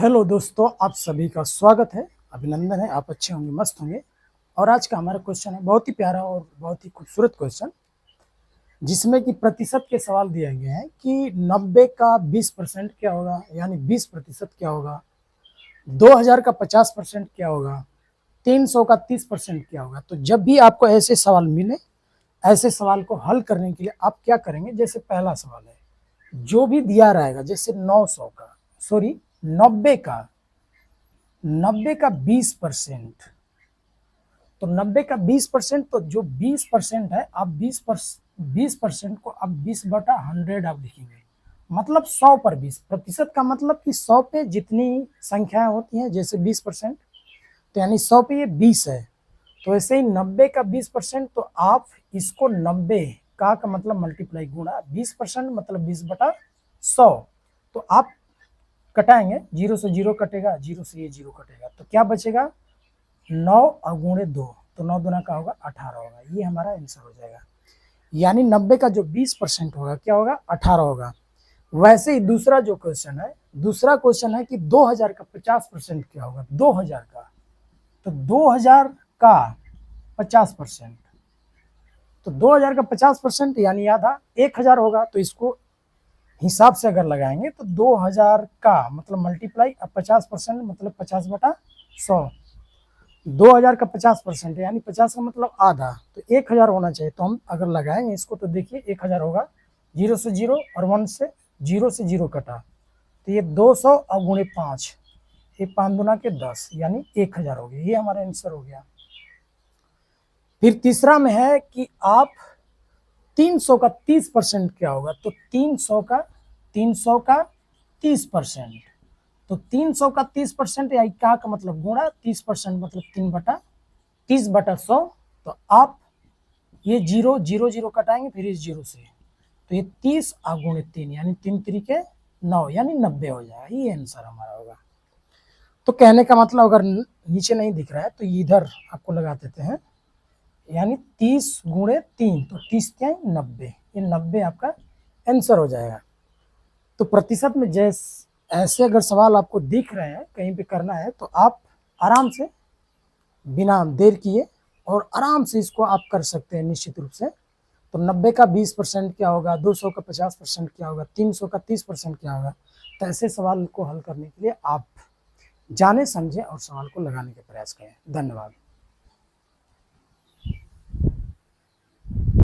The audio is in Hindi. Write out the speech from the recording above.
हेलो दोस्तों, आप सभी का स्वागत है। अभिनंदन है, आप अच्छे होंगे, मस्त होंगे। और आज का हमारा क्वेश्चन है बहुत ही प्यारा और बहुत ही खूबसूरत क्वेश्चन, जिसमें कि प्रतिशत के सवाल दिए गए हैं कि 90 का 20% क्या होगा, यानी 20% क्या होगा, 2000 का 50% क्या होगा, 300 का 30% क्या होगा। तो जब भी आपको ऐसे सवाल मिले, ऐसे सवाल को हल करने के लिए आप क्या करेंगे। जैसे पहला सवाल है, जो भी दिया रहेगा, जैसे 900 का, सॉरी 90 का 20%, तो 90 का 20%, तो जो 20% है, आप 20% को आप 20/100 आप लिखेंगे, मतलब 100 पर 20 प्रतिशत का मतलब कि 100 पे जितनी संख्याएं होती हैं, जैसे 20%, तो यानी 100 पे ये 20 है। तो ऐसे ही 90 का 20%, तो आप इसको 90 का मतलब मल्टीप्लाई गुणा 20% मतलब 20/100। तो आप कटाएंगे, 0 से 0 कटेगा, 0 से ये 0 कटेगा, तो क्या बचेगा 9 और गुणे 2, तो 9 दूना का होगा 18 होगा। ये हमारा आंसर हो जाएगा। यानी 90 का जो 20% होगा क्या होगा, 18 होगा। वैसे ही दूसरा जो क्वेश्चन है, दूसरा क्वेश्चन है कि 2000 का 50% क्या होगा, 2000 का, तो 2000 का 50%, तो 2000 का 50% यानी आधा 1000 होगा। तो इसको हिसाब से अगर लगाएंगे तो 2000 का मतलब मल्टीप्लाई 50% मतलब 50/100, 2000 का 50% यानी 50 का मतलब आधा, तो 1000 होना चाहिए। तो हम अगर लगाएंगे इसको तो देखिए 1000 होगा, 0 से 0 और 1 से 0 से 0 कटा, तो ये 200 और गुणे 5, ये 5 दूना के 10 यानी 1000 हो गया। ये हमारा आंसर हो गया। फिर तीसरा में है कि आप 300 का 30% क्या होगा, तो 300 का 30%, तो 300 का 30% या क्या का मतलब गुणा 30% मतलब 30/100। तो आप ये 0 0 0 कटाएंगे, फिर इस 0 से, तो ये 30 और गुणे 3 यानी 3 3 9 यानी 90 हो जाएगा। ये आंसर हमारा होगा। तो कहने का मतलब अगर नीचे नहीं दिख रहा है तो इधर आपको लगा देते हैं, यानी 30 गुणे 3, तो 30 क्या है 90, ये 90 आपका आंसर हो जाएगा। तो प्रतिशत में जैसे ऐसे अगर सवाल आपको दिख रहे हैं कहीं पे करना है, तो आप आराम से बिना देर किए और आराम से इसको आप कर सकते हैं निश्चित रूप से। तो 90 का 20% क्या होगा, 200 का 50% क्या होगा, 300 का 30% क्या होगा। तो ऐसे सवाल को हल करने के लिए आप जाने समझे और सवाल को लगाने का प्रयास करें। धन्यवाद।